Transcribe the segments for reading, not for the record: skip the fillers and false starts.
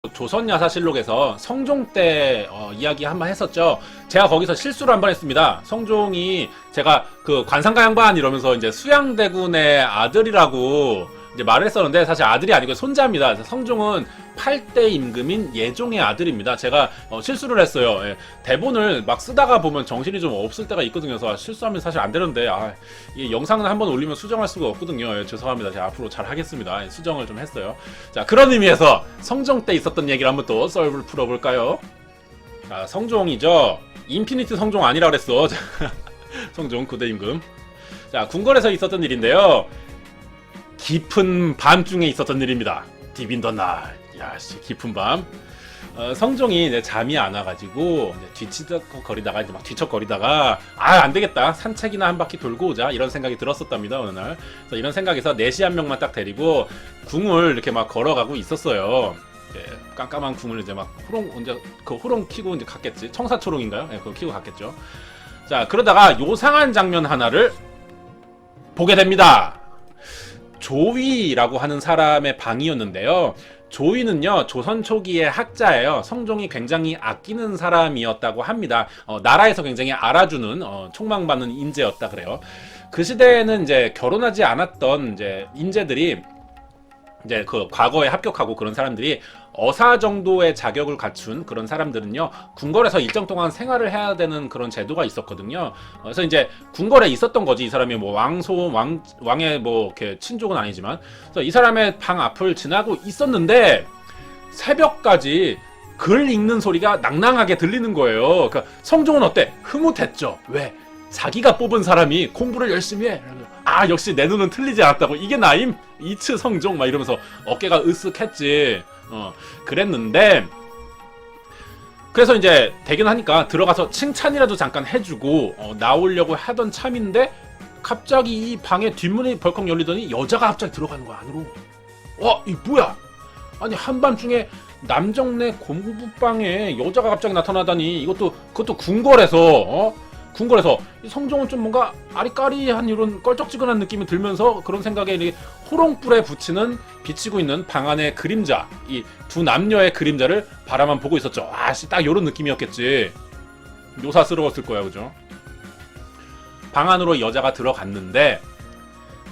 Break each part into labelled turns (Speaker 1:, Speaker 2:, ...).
Speaker 1: 조선야사실록에서 성종 때 이야기 한번 했었죠. 제가 거기서 실수를 한번 했습니다. 성종이 제가 그 관상가 양반 이러면서 이제 수양대군의 아들이라고 이제 말을 했었는데 사실 아들이 아니고 손자입니다. 성종은 8대 임금인 예종의 아들입니다. 제가 실수를 했어요. 예. 대본을 막 쓰다가 보면 정신이 좀 없을 때가 있거든요. 그래서 실수하면 사실 안 되는데 이 영상은 한번 올리면 수정할 수가 없거든요. 예, 죄송합니다. 제가 앞으로 잘 하겠습니다. 예, 수정을 좀 했어요. 자, 그런 의미에서 성종 때 있었던 얘기를 한번 또 썰을 풀어볼까요? 자, 성종이죠. 인피니트 성종 아니라 그랬어. 성종 9대 임금. 자, 궁궐에서 있었던 일인데요. 깊은 밤중에 있었던 일입니다. 디빈더 날. 야씨, 깊은 밤. 성종이 이제 잠이 안 와가지고 뒤치덕거리다가 이제 막 뒤척거리다가 안 되겠다, 산책이나 한 바퀴 돌고 오자, 이런 생각이 들었었답니다. 어느 날. 그래서 이런 생각에서 내시 한 명만 딱 데리고 궁을 이렇게 막 걸어가고 있었어요. 예, 깜깜한 궁을 이제 막 호롱 키고 이제 갔겠지. 청사초롱인가요? 예, 그거 키고 갔겠죠. 자, 그러다가 요상한 장면 하나를 보게 됩니다. 조위라고 하는 사람의 방이었는데요. 조위는요, 조선 초기의 학자예요. 성종이 굉장히 아끼는 사람이었다고 합니다. 나라에서 굉장히 알아주는 촉망받는 인재였다 그래요. 그 시대에는 이제 결혼하지 않았던 이제 인재들이 이제 그 과거에 합격하고 그런 사람들이 어사 정도의 자격을 갖춘 그런 사람들은요, 궁궐에서 일정 동안 생활을 해야 되는 그런 제도가 있었거든요. 그래서 이제 궁궐에 있었던 거지. 이 사람이 뭐 왕의 뭐 이렇게 친족은 아니지만. 그래서 이 사람의 방 앞을 지나고 있었는데 새벽까지 글 읽는 소리가 낭낭하게 들리는 거예요. 그러니까 성종은 어때? 흐뭇했죠. 왜? 자기가 뽑은 사람이 공부를 열심히 해. 역시 내 눈은 틀리지 않았다고. 이게 나임? 이츠 성종? 막 이러면서 어깨가 으쓱했지. 그랬는데, 그래서 이제 대견하니까 들어가서 칭찬이라도 잠깐 해주고 나오려고 하던 참인데, 갑자기 이 방에 뒷문이 벌컥 열리더니 여자가 갑자기 들어가는 거야, 안으로. 이 뭐야? 아니, 한밤중에 남정네 공부방에 여자가 갑자기 나타나다니. 그것도 궁궐에서 궁궐에서 성종은 좀 뭔가 아리까리한 이런 껄쩍지근한 느낌이 들면서 그런 생각에 호롱불에 비치고 있는 방 안의 그림자, 이 두 남녀의 그림자를 바라만 보고 있었죠. 딱 요런 느낌이었겠지. 요사스러웠을 거야, 그죠? 방 안으로 여자가 들어갔는데,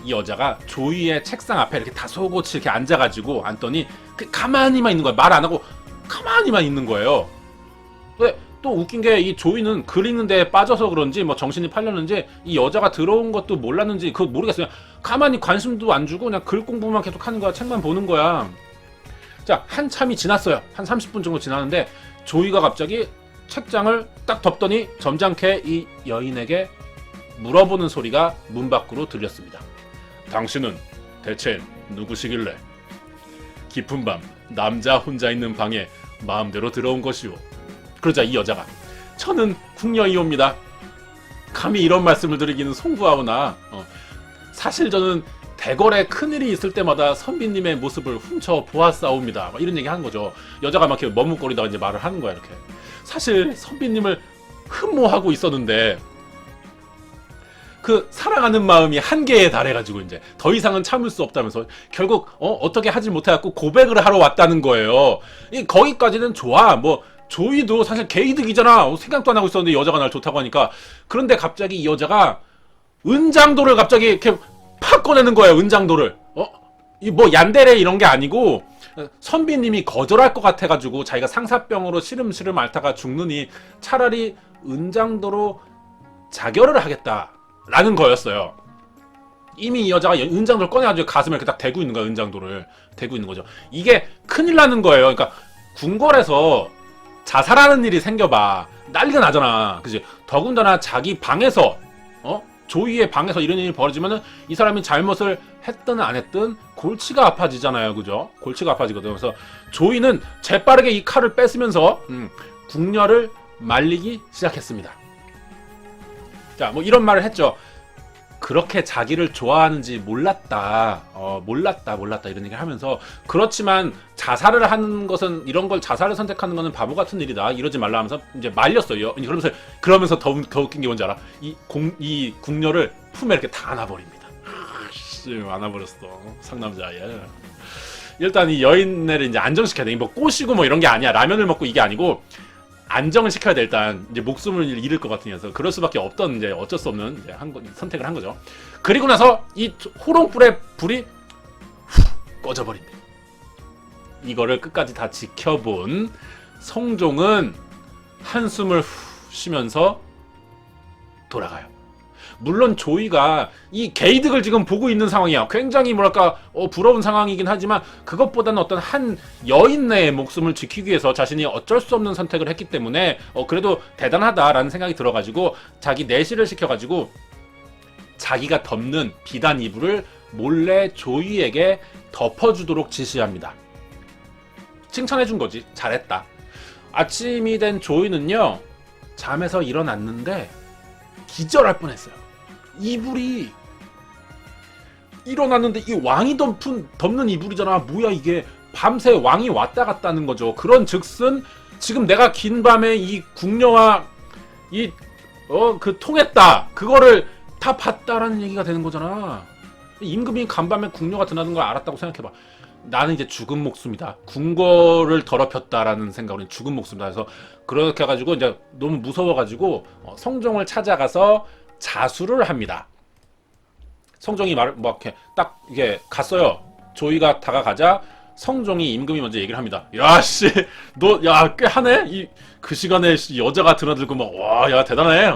Speaker 1: 이 여자가 조이의 책상 앞에 이렇게 다소곳이 이렇게 앉아가지고 앉더니 가만히만 있는 거야. 말 안 하고 가만히만 있는 거예요. 근데 또 웃긴 게, 이 조이는 글 읽는 데 빠져서 그런지 뭐 정신이 팔렸는지 이 여자가 들어온 것도 몰랐는지 그거 모르겠어요. 가만히 관심도 안 주고 그냥 글 공부만 계속 하는 거야. 책만 보는 거야. 자, 한참이 지났어요. 한 30분 정도 지났는데 조이가 갑자기 책장을 딱 덮더니 점잖게 이 여인에게 물어보는 소리가 문 밖으로 들렸습니다. 당신은 대체 누구시길래 깊은 밤 남자 혼자 있는 방에 마음대로 들어온 것이오? 그러자 이 여자가, 저는 궁녀이옵니다. 감히 이런 말씀을 드리기는 송구하오나 사실 저는 대궐에 큰일이 있을 때마다 선비님의 모습을 훔쳐 보았사옵니다. 이런 얘기 하는 거죠. 여자가 막 이렇게 머뭇거리다가 이제 말을 하는 거야. 이렇게, 사실 선비님을 흠모하고 있었는데 그 사랑하는 마음이 한계에 달해가지고 이제 더 이상은 참을 수 없다면서 결국 어떻게 하지 못해갖고 고백을 하러 왔다는 거예요. 거기까지는 좋아. 뭐 조이도 사실 개이득이잖아. 생각도 안 하고 있었는데 여자가 날 좋다고 하니까. 그런데 갑자기 이 여자가 은장도를 갑자기 이렇게 팍 꺼내는 거예요. 은장도를. 이 뭐 얀데레 이런 게 아니고, 선비님이 거절할 것 같아가지고 자기가 상사병으로 시름시름 앓다가 죽느니 차라리 은장도로 자결을 하겠다라는 거였어요. 이미 이 여자가 은장도를 꺼내가지고 가슴에 이렇게 딱 대고 있는 거야. 은장도를 대고 있는 거죠. 이게 큰일 나는 거예요. 그러니까 궁궐에서 자살하는 일이 생겨봐 난리가 나잖아. 그지? 더군다나 자기 방에서 조이의 방에서 이런 일이 벌어지면은 이 사람이 잘못을 했든 안 했든 골치가 아파지잖아요. 그죠? 골치가 아파지거든요. 그래서 조이는 재빠르게 이 칼을 뺏으면서 궁녀를 말리기 시작했습니다. 자, 뭐 이런 말을 했죠. 그렇게 자기를 좋아하는지 몰랐다. 몰랐다 이런 얘기를 하면서, 그렇지만 자살을 하는 것은, 이런 걸 자살을 선택하는 것은 바보 같은 일이다. 이러지 말라 하면서 이제 말렸어요. 그러면서 더 웃긴 게 뭔지 알아? 이 궁녀를 품에 이렇게 다 안아버립니다. 안아버렸어. 상남자야. 일단 이 여인을 이제 안정시켜야 돼. 뭐 꼬시고 뭐 이런 게 아니야. 라면을 먹고 이게 아니고 안정을 시켜야 돼. 일단 이제 목숨을 잃을 것 같으면서 그럴 수밖에 없던 이제 어쩔 수 없는 이제 선택을 한 거죠. 그리고 나서 이 호롱불의 불이 꺼져버립니다. 이거를 끝까지 다 지켜본 성종은 한숨을 쉬면서 돌아가요. 물론 조이가 이 게이득을 지금 보고 있는 상황이야. 굉장히 뭐랄까 부러운 상황이긴 하지만 그것보다는 어떤 한 여인의 목숨을 지키기 위해서 자신이 어쩔 수 없는 선택을 했기 때문에 그래도 대단하다라는 생각이 들어가지고 자기 내시를 시켜가지고 자기가 덮는 비단 이불을 몰래 조이에게 덮어주도록 지시합니다. 칭찬해준 거지. 잘했다. 아침이 된 조이는요, 잠에서 일어났는데 기절할 뻔했어요. 이불이 일어났는데 이 왕이 덮는 이불이잖아. 뭐야 이게. 밤새 왕이 왔다 갔다는 거죠. 그런 즉슨 지금 내가 긴 밤에 이 궁녀와 그 통했다. 그거를 다 봤다라는 얘기가 되는 거잖아. 임금이 간밤에 궁녀가 드나든 걸 알았다고 생각해봐. 나는 이제 죽은 목숨이다. 궁궐을 더럽혔다라는 생각으로 죽은 목숨이다. 그래서 그렇게 해가지고 이제 너무 무서워가지고 성종을 찾아가서 자수를 합니다. 성종이 뭐 이렇게 딱 이게 갔어요. 조이가 다가가자 성종이 임금이 먼저 얘기를 합니다. 야 씨, 너 야 꽤 하네. 그 시간에 여자가 드나들고 막 와 야 대단해.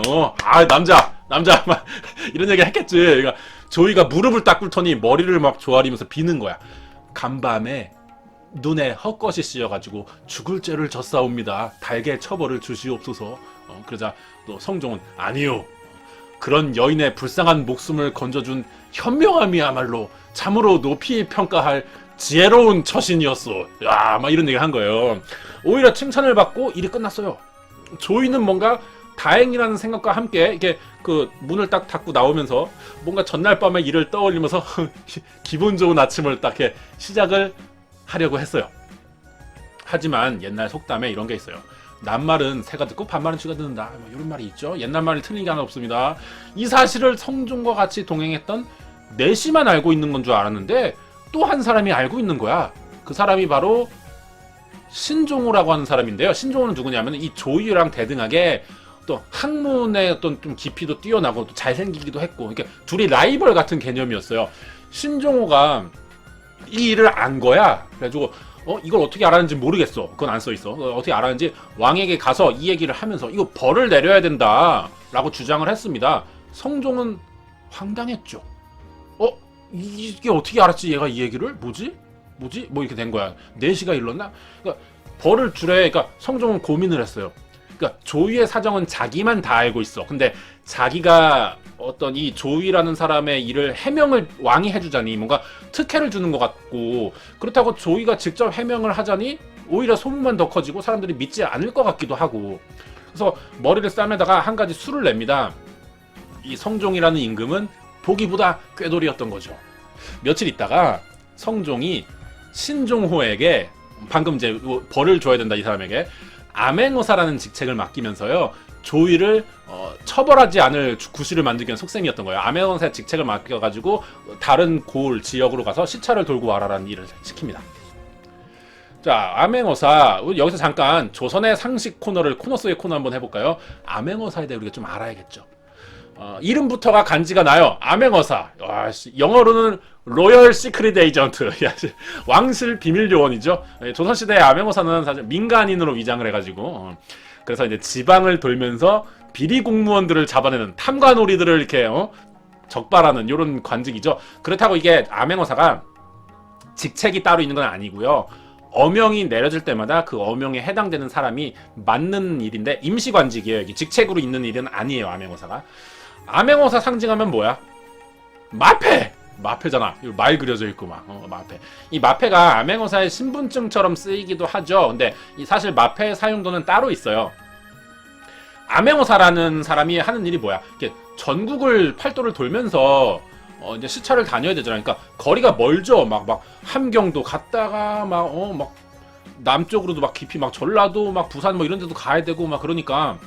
Speaker 1: 남자 막 이런 얘기 했겠지. 그러니까 조이가 무릎을 딱 꿇더니 머리를 막 조아리면서 비는 거야. 간밤에 눈에 헛것이 씌어가지고 죽을 죄를 졌사옵니다. 달게 처벌을 주시옵소서. 그러자 또 성종은 아니요. 그런 여인의 불쌍한 목숨을 건져준 현명함이야말로 참으로 높이 평가할 지혜로운 처신이었어. 야, 막 이런 얘기를 한 거예요. 오히려 칭찬을 받고 일이 끝났어요. 조이는 뭔가 다행이라는 생각과 함께 이렇게 그 문을 딱 닫고 나오면서 뭔가 전날 밤에 일을 떠올리면서 기분 좋은 아침을 딱 이렇게 시작을 하려고 했어요. 하지만 옛날 속담에 이런 게 있어요. 낱말은 새가 듣고 반말은 쥐가 듣는다. 뭐 이런 말이 있죠. 옛날 말이 틀린 게 하나 없습니다. 이 사실을 성종과 같이 동행했던 내시만 알고 있는 건 줄 알았는데 또 한 사람이 알고 있는 거야. 그 사람이 바로 신종호라고 하는 사람인데요. 신종호는 누구냐면 이 조이랑 대등하게 또 학문의 어떤 좀 깊이도 뛰어나고 또 잘생기기도 했고, 그러니까 둘이 라이벌 같은 개념이었어요. 신종호가 이 일을 안 거야. 그래가지고 이걸 어떻게 알았는지 모르겠어. 그건 안 써있어. 어떻게 알았는지 왕에게 가서 이 얘기를 하면서 이거 벌을 내려야 된다 라고 주장을 했습니다. 성종은 황당했죠. 이게 어떻게 알았지 얘가 이 얘기를? 뭐지? 뭐 이렇게 된 거야. 내시가 일렀나? 그러니까 벌을 주래. 그러니까 성종은 고민을 했어요. 그러니까 조이의 사정은 자기만 다 알고 있어. 근데 자기가 어떤 이 조이라는 사람의 일을 해명을 왕이 해주자니 뭔가 특혜를 주는 것 같고, 그렇다고 조이가 직접 해명을 하자니 오히려 소문만 더 커지고 사람들이 믿지 않을 것 같기도 하고, 그래서 머리를 싸매다가 한 가지 수를 냅니다. 이 성종이라는 임금은 보기보다 꾀돌이였던 거죠. 며칠 있다가 성종이 신종호에게 방금 이제 벌을 줘야 된다 이 사람에게 암행어사라는 직책을 맡기면서요, 조이를 처벌하지 않을 구실을 만들기 위한 속셈이었던 거예요. 암행어사의 직책을 맡겨가지고 다른 고을 지역으로 가서 시차를 돌고 와라라는 일을 시킵니다. 자, 암행어사 여기서 잠깐 조선의 상식 코너 속의 코너 한번 해볼까요? 암행어사에 대해 우리가 좀 알아야겠죠. 이름부터가 간지가 나요. 암행어사. 영어로는 로열 시크릿 에이전트. 왕실 비밀 요원이죠. 조선시대의 암행어사는 사실 민간인으로 위장을 해가지고 그래서 이제 지방을 돌면서 비리 공무원들을 잡아내는 탐관오리들을 이렇게 적발하는 이런 관직이죠. 그렇다고 이게 암행어사가 직책이 따로 있는 건 아니고요. 어명이 내려질 때마다 그 어명에 해당되는 사람이 맡는 일인데 임시관직이에요. 이게 직책으로 있는 일은 아니에요. 암행어사가. 암행어사 상징하면 뭐야? 마패잖아. 말 그려져 있고 막 마패. 이 마패가 암행어사의 신분증처럼 쓰이기도 하죠. 근데 사실 마패의 사용도는 따로 있어요. 암행어사라는 사람이 하는 일이 뭐야? 이렇게 전국을 팔도를 돌면서 이제 시차를 다녀야 되잖아. 그러니까 거리가 멀죠. 막 함경도 갔다가 막 남쪽으로도 막 깊이 막 전라도 막 부산 뭐 이런 데도 가야 되고 막 그러니까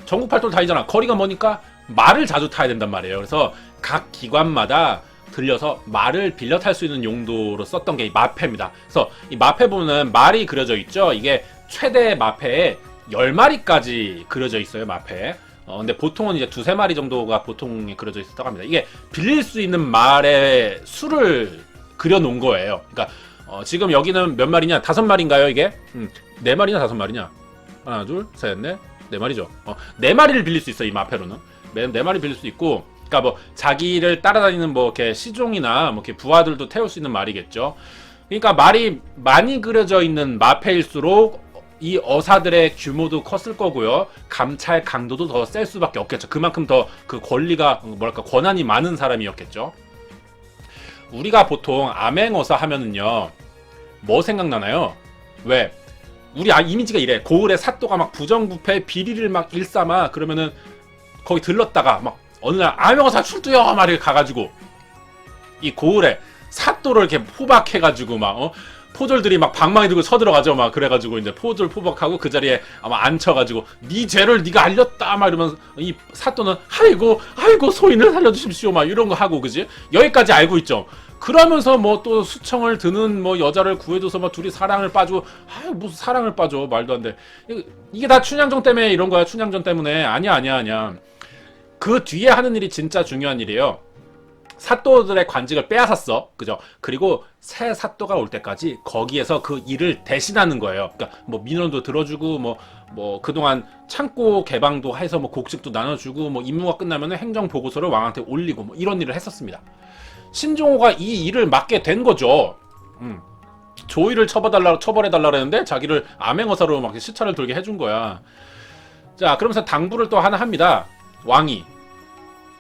Speaker 1: 전국 팔도를 다니잖아. 거리가 머니까 말을 자주 타야 된단 말이에요. 그래서 각 기관마다 들려서 말을 빌려 탈 수 있는 용도로 썼던 게 이 마패입니다. 그래서 이 마패 보면 말이 그려져 있죠. 이게 최대 마패에 10마리까지 그려져 있어요, 마패. 근데 보통은 이제 두세 마리 정도가 보통에 그려져 있었다고 합니다. 이게 빌릴 수 있는 말의 수를 그려놓은 거예요. 그러니까 지금 여기는 몇 마리냐? 5마리인가요, 이게? 4마리냐, 5마리냐? 하나, 둘, 셋, 넷, 4마리죠. 4마리를 빌릴 수 있어요, 이 마패로는. 4마리 빌릴 수 있고, 그러니까 뭐 자기를 따라다니는 뭐 이렇게 시종이나 뭐 이렇게 부하들도 태울 수 있는 말이겠죠. 그러니까 말이 많이 그려져 있는 마패일수록 이 어사들의 규모도 컸을 거고요. 감찰 강도도 더 셀 수밖에 없겠죠. 그만큼 더 그 권리가 뭐랄까 권한이 많은 사람이었겠죠. 우리가 보통 암행어사 하면은요, 뭐 생각나나요? 왜? 우리 이미지가 이래. 고을에 사또가 막 부정부패 비리를 막 일삼아 그러면은 거기 들렀다가 막 어느 날 암행어사 출두요 말을 가가지고 이 고을에 사또를 이렇게 포박해가지고 막 포졸들이 막 방망이 들고 쳐들어가죠. 막 그래가지고 이제 포졸 포박하고 그 자리에 아마 앉혀가지고 네 죄를 네가 알렸다 막 이러면서 이 사또는 아이고 소인을 살려주십시오 막 이런 거 하고 그지? 여기까지 알고 있죠. 그러면서 뭐 또 수청을 드는 뭐 여자를 구해줘서 막 둘이 사랑을 빠지고 무슨 사랑을 빠져 말도 안 돼. 이게 다 춘향전 때문에 이런 거야. 춘향전 때문에 아니야. 그 뒤에 하는 일이 진짜 중요한 일이에요. 사또들의 관직을 빼앗았어. 그죠? 그리고 새 사또가 올 때까지 거기에서 그 일을 대신하는 거예요. 그러니까 뭐 민원도 들어주고 뭐 그동안 창고 개방도 해서 뭐 곡식도 나눠주고 뭐 임무가 끝나면 행정 보고서를 왕한테 올리고 뭐 이런 일을 했었습니다. 신종호가 이 일을 맡게 된 거죠. 조이를 처벌해달라 그랬는데 자기를 암행어사로 막 시차를 돌게 해준 거야. 자, 그러면서 당부를 또 하나 합니다. 왕이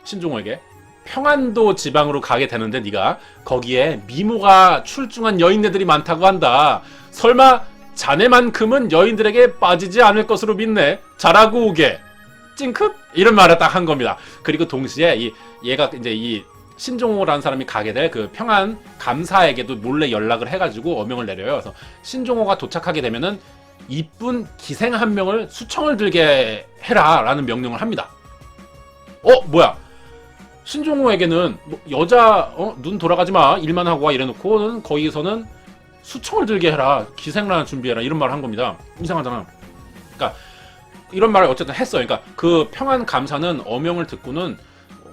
Speaker 1: 신종호에게 평안도 지방으로 가게 되는데 네가 거기에 미모가 출중한 여인네들이 많다고 한다. 설마 자네만큼은 여인들에게 빠지지 않을 것으로 믿네. 잘하고 오게. 찡크? 이런 말을 딱 한 겁니다. 그리고 동시에 얘가 이제 이 신종호라는 사람이 가게 될 그 평안 감사에게도 몰래 연락을 해가지고 어명을 내려요. 그래서 신종호가 도착하게 되면은 이쁜 기생 한 명을 수청을 들게 해라라는 명령을 합니다. 뭐야? 신종호에게는 뭐 여자 눈 돌아가지 마 일만 하고 와 이래놓고는 거기서는 수청을 들게 해라 기생란을 준비해라 이런 말을 한 겁니다. 이상하잖아. 그러니까 이런 말을 어쨌든 했어요. 그러니까 그 평안 감사는 어명을 듣고는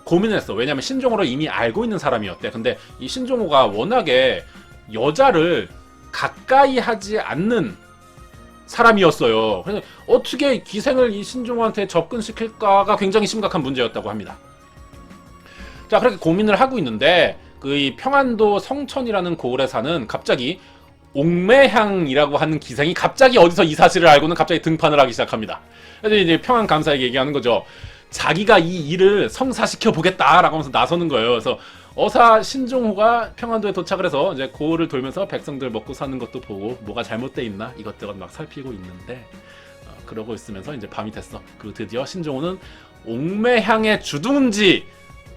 Speaker 1: 고민을 했어. 왜냐면 신종호를 이미 알고 있는 사람이었대. 근데 이 신종호가 워낙에 여자를 가까이 하지 않는 사람이었어요. 그래서 어떻게 기생을 이 신종호한테 접근시킬까가 굉장히 심각한 문제였다고 합니다. 자, 그렇게 고민을 하고 있는데 그 이 평안도 성천이라는 고을에 사는 갑자기 옥매향이라고 하는 기생이 갑자기 어디서 이 사실을 알고는 갑자기 등판을 하기 시작합니다. 그래서 이제 평안 감사에게 얘기하는 거죠. 자기가 이 일을 성사시켜 보겠다라고 하면서 나서는 거예요. 그래서 어사 신종호가 평안도에 도착을 해서 이제 고을을 돌면서 백성들 먹고 사는 것도 보고 뭐가 잘못돼 있나 이것저것 막 살피고 있는데 그러고 있으면서 이제 밤이 됐어. 그리고 드디어 신종호는 옥매향의 주둔지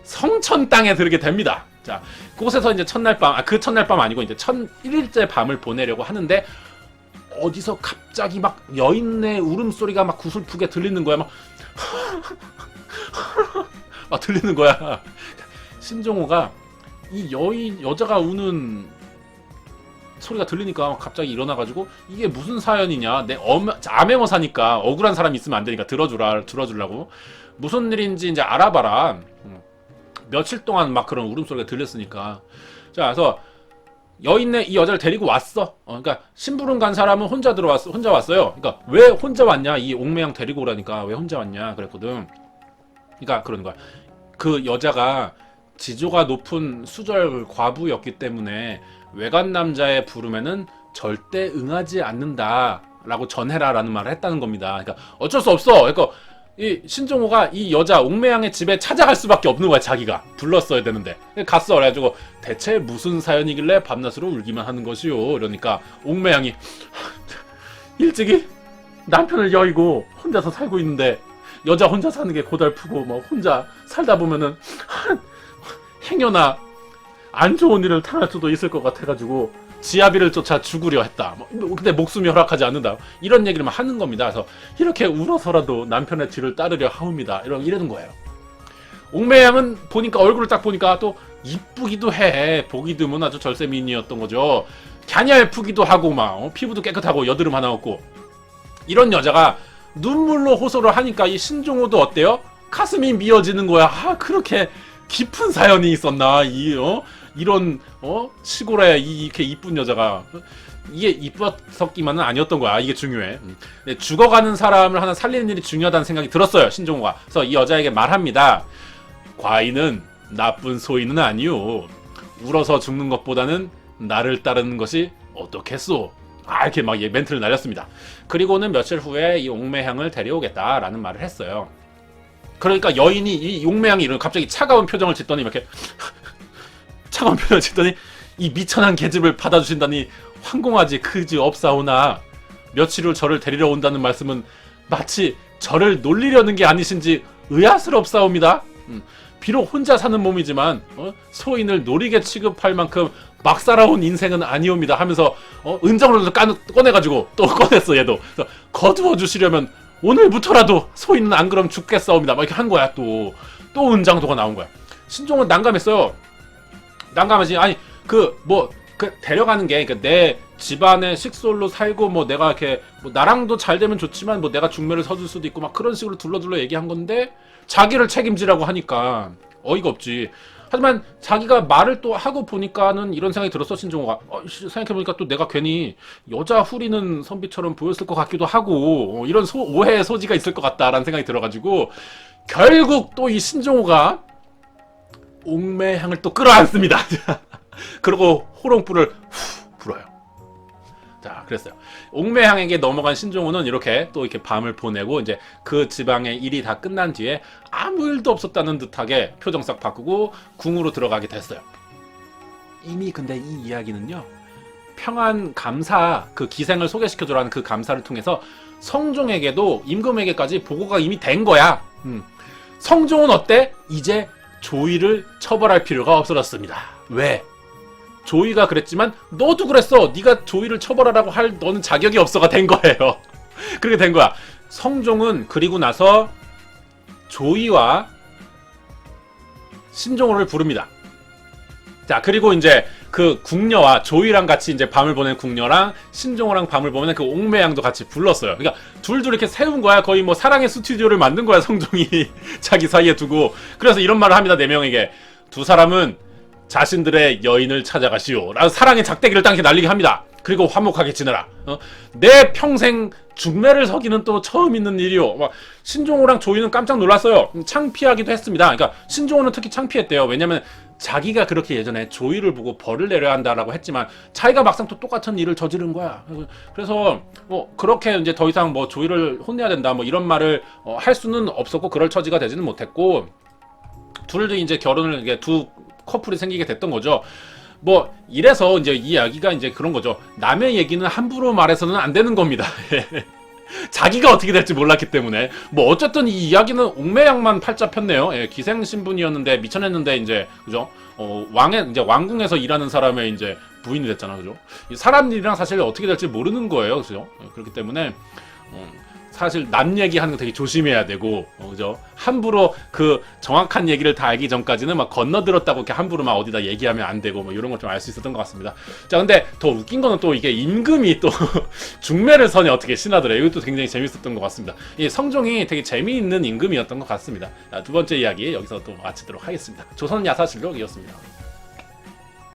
Speaker 1: 성천 땅에 들게 됩니다. 자, 그곳에서 이제 첫날 밤, 그 첫날 밤 아니고 이제 1일째 밤을 보내려고 하는데 어디서 갑자기 막 여인의 울음소리가 막 구슬프게 들리는 거야. 막 들리는 거야. 신종호가 이 여자가 우는 소리가 들리니까 갑자기 일어나가지고 이게 무슨 사연이냐. 내 암행어사니까 억울한 사람이 있으면 안 되니까 들어주려고 무슨 일인지 이제 알아봐라. 며칠 동안 막 그런 울음소리가 들렸으니까. 자, 그래서 이 여자를 데리고 왔어. 그러니까 심부름 간 사람은 혼자 왔어요. 그러니까 왜 혼자 왔냐? 이 옥매양 데리고 오라니까 왜 혼자 왔냐? 그랬거든. 그러니까 그러는 거야. 그 여자가 지조가 높은 수절 과부였기 때문에 외간 남자의 부름에는 절대 응하지 않는다라고 전해라라는 말을 했다는 겁니다. 그러니까 어쩔 수 없어. 그러니까 이 신종호가 이 여자 옥매양의 집에 찾아갈 수밖에 없는 거야. 자기가 불렀어야 되는데 갔어. 그래가지고 대체 무슨 사연이길래 밤낮으로 울기만 하는 것이요. 이러니까 옥매양이 일찍이 남편을 여의고 혼자서 살고 있는데 여자 혼자 사는 게 고달프고 뭐 혼자 살다 보면은 행여나 안 좋은 일을 당할 수도 있을 것 같아가지고 지아비를 쫓아 죽으려 했다. 근데 목숨이 허락하지 않는다. 이런 얘기를 막 하는 겁니다. 그래서 이렇게 울어서라도 남편의 뒤를 따르려 하옵니다. 이러는 거예요. 옥매양은 보니까 얼굴을 딱 보니까 또 이쁘기도 해. 보기 드문 아주 절세미인이었던 거죠. 갸냘프기도 하고 막 피부도 깨끗하고 여드름 하나 없고 이런 여자가 눈물로 호소를 하니까 이 신종호도 어때요? 가슴이 미어지는 거야. 아, 그렇게 깊은 사연이 있었나? 이런 시골에 이렇게 이쁜 여자가 이게 이뻤었기만은 아니었던 거야. 이게 중요해. 죽어가는 사람을 하나 살리는 일이 중요하다는 생각이 들었어요, 신종호가. 그래서 이 여자에게 말합니다. 과인은 나쁜 소인은 아니오. 울어서 죽는 것보다는 나를 따르는 것이 어떻겠소? 이렇게 막 멘트를 날렸습니다. 그리고는 며칠 후에 이 옥매향을 데려오겠다라는 말을 했어요. 그러니까 여인이 이 옥매향이 이런 갑자기 차가운 표정을 짓더니 이렇게 차가운 표정을 짓더니 이 미천한 계집을 받아주신다니 황공하지 그지 없사오나 며칠 후 저를 데리러 온다는 말씀은 마치 저를 놀리려는 게 아니신지 의아스럽사옵니다. 비록 혼자 사는 몸이지만 소인을 노리게 취급할 만큼 막 살아온 인생은 아니옵니다 하면서 은정을 꺼내가지고 또 꺼냈어 얘도. 그래서 거두어 주시려면 오늘부터라도 소인은 안 그럼 죽겠사옵니다 막 이렇게 한 거야. 또 은장도가 나온 거야. 신종은 난감했어요. 난감하지. 아니 데려가는 게 그러니까 내 집안에 식솔로 살고 뭐 내가 이렇게 뭐 나랑도 잘 되면 좋지만 뭐 내가 중매를 서줄 수도 있고 막 그런 식으로 둘러둘러 얘기한 건데 자기를 책임지라고 하니까 어이가 없지. 하지만 자기가 말을 또 하고 보니까는 이런 생각이 들었어. 신종호가 생각해보니까 또 내가 괜히 여자 후리는 선비처럼 보였을 것 같기도 하고 이런 오해의 소지가 있을 것 같다라는 생각이 들어가지고 결국 또 이 신종호가 옥매향을 또 끌어안습니다. 그리고 호롱불을 후 불어요. 자, 그랬어요. 옥매향에게 넘어간 신종호는 이렇게 또 이렇게 밤을 보내고 이제 그 지방의 일이 다 끝난 뒤에 아무 일도 없었다는 듯하게 표정 싹 바꾸고 궁으로 들어가게 됐어요. 이미 근데 이 이야기는요, 평안 감사 그 기생을 소개시켜주라는 그 감사를 통해서 성종에게도 임금에게까지 보고가 이미 된 거야. 성종은 어때? 이제 조이를 처벌할 필요가 없어졌습니다. 왜? 조이가 그랬지만 너도 그랬어. 네가 조이를 처벌하라고 할 너는 자격이 없어가 된 거예요. 그렇게 된 거야. 성종은 그리고 나서 조이와 신종호를 부릅니다. 자, 그리고 이제 그 궁녀와 조이랑 같이 이제 밤을 보낸 궁녀랑 신종호랑 밤을 보낸 그 옥매양도 같이 불렀어요. 그러니까 둘둘 이렇게 세운 거야. 거의 뭐 사랑의 스튜디오를 만든 거야, 성종이. 자기 사이에 두고. 그래서 이런 말을 합니다, 네 명에게. 두 사람은 자신들의 여인을 찾아가시오. 라고 사랑의 작대기를 딱 이렇게 날리게 합니다. 그리고 화목하게 지내라. 내 평생 중매를 서기는 또 처음 있는 일이오. 막 신종호랑 조이는 깜짝 놀랐어요. 창피하기도 했습니다. 그러니까 신종호는 특히 창피했대요. 왜냐면 자기가 그렇게 예전에 조이를 보고 벌을 내려야 한다라고 했지만 자기가 막상 또 똑같은 일을 저지른 거야. 그래서 뭐 그렇게 이제 더 이상 뭐 조이를 혼내야 된다 뭐 이런 말을 할 수는 없었고 그럴 처지가 되지는 못했고 둘도 이제 결혼을 이게 두 커플이 생기게 됐던 거죠. 뭐 이래서 이제 이 이야기가 이제 그런 거죠. 남의 얘기는 함부로 말해서는 안 되는 겁니다. 자기가 어떻게 될지 몰랐기 때문에 뭐 어쨌든 이 이야기는 옥매양만 팔자 폈네요. 기생 신분이었는데 미천했는데 이제 그죠? 왕의 이제 왕궁에서 일하는 사람의 이제 부인이 됐잖아, 그죠? 이 사람 일이랑 사실 어떻게 될지 모르는 거예요, 그죠? 그렇기 때문에 사실 남 얘기하는 거 되게 조심해야 되고, 그죠? 함부로 그 정확한 얘기를 다 알기 전까지는 막 건너들었다고 이렇게 함부로 막 어디다 얘기하면 안 되고, 뭐 이런 걸 좀 알 수 있었던 것 같습니다. 자, 근데 더 웃긴 거는 또 이게 임금이 또 중매를 선에 어떻게 신하더래요. 이것도 굉장히 재밌었던 것 같습니다. 이 성종이 되게 재미있는 임금이었던 것 같습니다. 자, 두 번째 이야기 여기서 또 마치도록 하겠습니다. 조선 야사실록이었습니다.